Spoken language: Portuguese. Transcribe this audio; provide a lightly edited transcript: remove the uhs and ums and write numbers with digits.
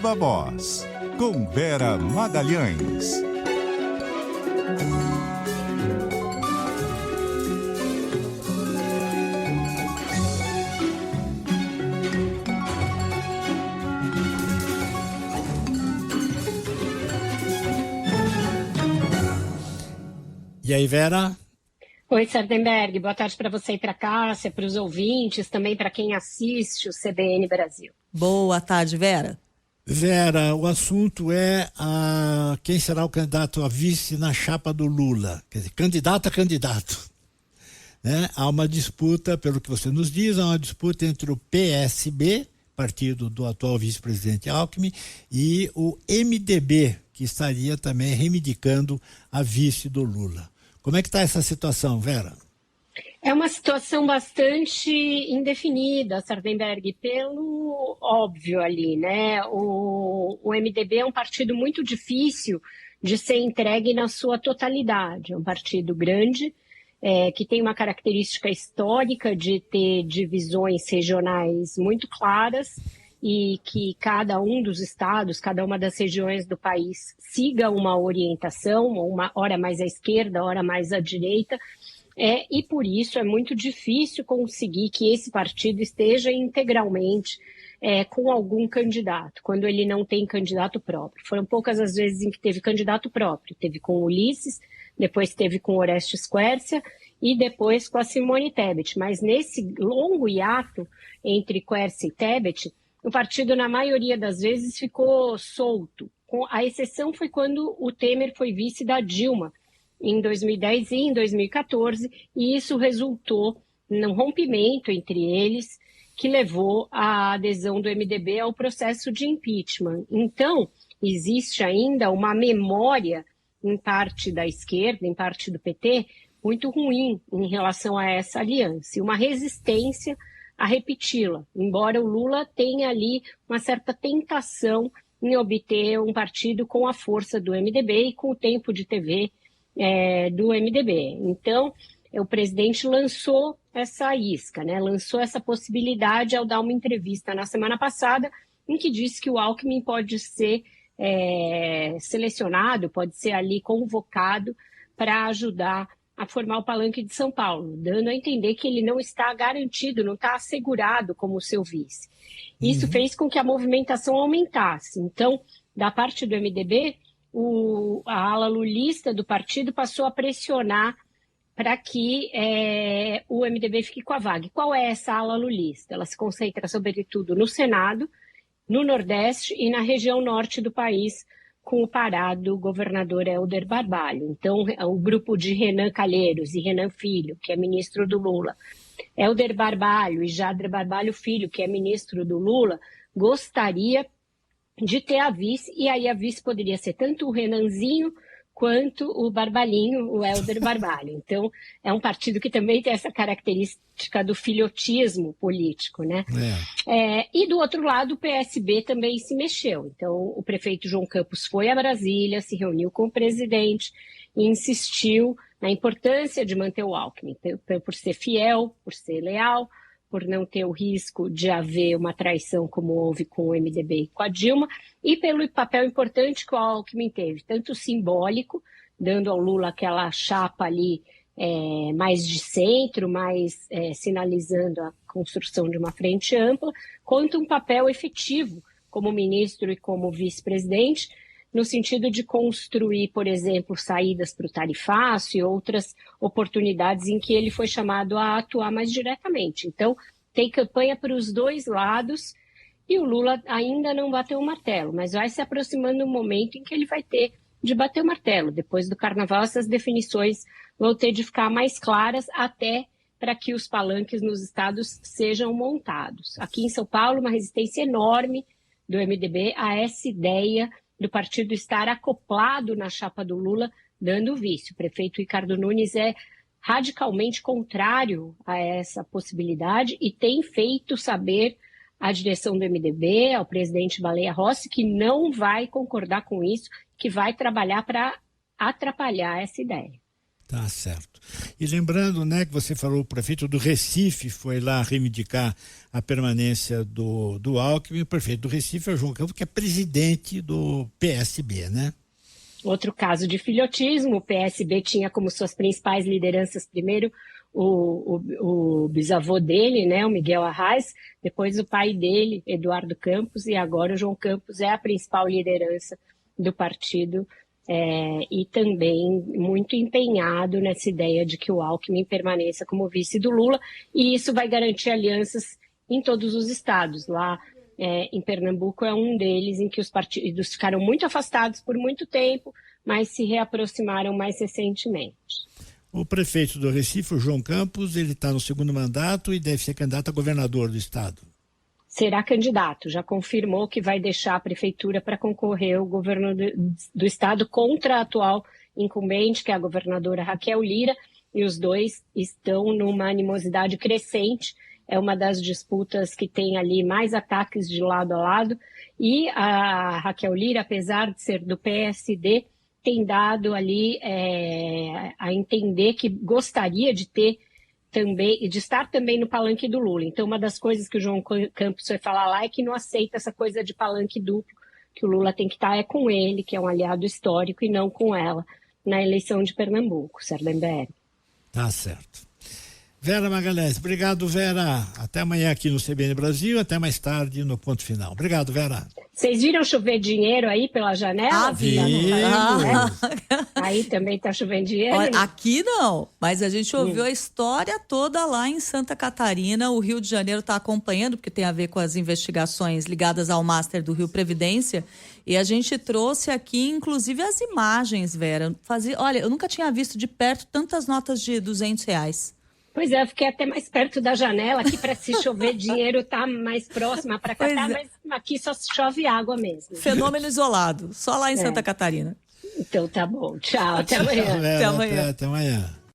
Viva Voz, com Vera Magalhães. E aí, Vera? Oi, Sardenberg. Boa tarde para você e para a Cássia, para os ouvintes, também para quem assiste o CBN Brasil. Boa tarde, Vera. Vera, o assunto é quem será o candidato a vice na chapa do Lula. Quer dizer, candidato a candidato. Né? Há uma disputa, pelo que você nos diz, há uma disputa entre o PSB, partido do atual vice-presidente Alckmin, e o MDB, que estaria também reivindicando a vice do Lula. Como é que está essa situação, Vera? É uma situação bastante indefinida, Sardenberg, pelo óbvio ali, né? O MDB é um partido muito difícil de ser entregue na sua totalidade. É um partido grande, que tem uma característica histórica de ter divisões regionais muito claras e que cada um dos estados, cada uma das regiões do país siga uma orientação, uma hora mais à esquerda, hora mais à direita, e por isso é muito difícil conseguir que esse partido esteja integralmente com algum candidato, quando ele não tem candidato próprio. Foram poucas as vezes em que teve candidato próprio. Teve com o Ulisses, depois teve com o Orestes Quércia e depois com a Simone Tebet. Mas nesse longo hiato entre Quércia e Tebet, o partido, na maioria das vezes, ficou solto. A exceção foi quando o Temer foi vice da Dilma, em 2010 e em 2014, e isso resultou num rompimento entre eles, que levou à adesão do MDB ao processo de impeachment. Então, existe ainda uma memória, em parte da esquerda, em parte do PT, muito ruim em relação a essa aliança, e uma resistência a repeti-la, embora o Lula tenha ali uma certa tentação em obter um partido com a força do MDB e com o tempo de TV do MDB. Então, o presidente lançou essa isca, né? Lançou essa possibilidade ao dar uma entrevista na semana passada, em que disse que o Alckmin pode ser selecionado, pode ser ali convocado para ajudar a formar o Palanque de São Paulo, dando a entender que ele não está garantido, não está assegurado como seu vice. Isso fez com que a movimentação aumentasse. Então, da parte do MDB, a ala lulista do partido passou a pressionar para que o MDB fique com a vaga. E qual é essa ala lulista? Ela se concentra, sobretudo, no Senado, no Nordeste e na região norte do país, com o parado governador Helder Barbalho. Então, o grupo de Renan Calheiros e Renan Filho, que é ministro do Lula, Helder Barbalho e Jader Barbalho Filho, que é ministro do Lula, gostaria de ter a vice, e aí a vice poderia ser tanto o Renanzinho quanto o Barbalhinho, o Helder Barbalho. Então, é um partido que também tem essa característica do filhotismo político, né? E do outro lado, o PSB também se mexeu. Então, o prefeito João Campos foi a Brasília, se reuniu com o presidente e insistiu na importância de manter o Alckmin, por ser fiel, por ser leal, por não ter o risco de haver uma traição como houve com o MDB e com a Dilma, e pelo papel importante que o Alckmin teve, tanto simbólico, dando ao Lula aquela chapa ali mais de centro, mais sinalizando a construção de uma frente ampla, quanto um papel efetivo como ministro e como vice-presidente, no sentido de construir, por exemplo, saídas para o tarifaço e outras oportunidades em que ele foi chamado a atuar mais diretamente. Então, tem campanha para os dois lados e o Lula ainda não bateu o martelo, mas vai se aproximando um momento em que ele vai ter de bater o martelo. Depois do Carnaval, essas definições vão ter de ficar mais claras, até para que os palanques nos estados sejam montados. Aqui em São Paulo, uma resistência enorme do MDB a essa ideia do partido estar acoplado na chapa do Lula, dando vice. O prefeito Ricardo Nunes é radicalmente contrário a essa possibilidade e tem feito saber à direção do MDB, ao presidente Baleia Rossi, que não vai concordar com isso, que vai trabalhar para atrapalhar essa ideia. Tá certo. E lembrando, né, que você falou, o prefeito do Recife foi lá reivindicar a permanência do Alckmin. O prefeito do Recife é o João Campos, que é presidente do PSB, né? Outro caso de filhotismo, o PSB tinha como suas principais lideranças, primeiro, o bisavô dele, né, o Miguel Arraes, depois o pai dele, Eduardo Campos, e agora o João Campos é a principal liderança do partido, e também muito empenhado nessa ideia de que o Alckmin permaneça como vice do Lula, e isso vai garantir alianças em todos os estados. Lá em Pernambuco é um deles em que os partidos ficaram muito afastados por muito tempo, mas se reaproximaram mais recentemente. O prefeito do Recife, o João Campos, ele está no segundo mandato e deve ser candidato a governador do estado. Será candidato, já confirmou que vai deixar a prefeitura para concorrer ao governo do estado contra a atual incumbente, que é a governadora Raquel Lira, e os dois estão numa animosidade crescente. É uma das disputas que tem ali mais ataques de lado a lado, e a Raquel Lira, apesar de ser do PSD, tem dado ali a entender que gostaria de ter também, de estar também no palanque do Lula. Então, uma das coisas que o João Campos foi falar lá é que não aceita essa coisa de palanque duplo, que o Lula tem que estar com ele, que é um aliado histórico, e não com ela, na eleição de Pernambuco, Sardenberg. Tá certo. Vera Magalhães, obrigado, Vera. Até amanhã aqui no CBN Brasil, até mais tarde no Ponto Final. Obrigado, Vera. Vocês viram chover dinheiro aí pela janela? Aí também está chovendo dinheiro? Olha, aqui não, mas a gente ouviu a história toda lá em Santa Catarina. O Rio de Janeiro está acompanhando, porque tem a ver com as investigações ligadas ao Master do Rio Previdência. E a gente trouxe aqui, inclusive, as imagens, Vera. Olha, eu nunca tinha visto de perto tantas notas de R$200. Pois é, eu fiquei até mais perto da janela aqui para se chover dinheiro, tá mais próxima para cá, mas aqui só chove água mesmo. Fenômeno isolado, só lá em Santa Catarina. Então tá bom, tchau, até amanhã. Até amanhã.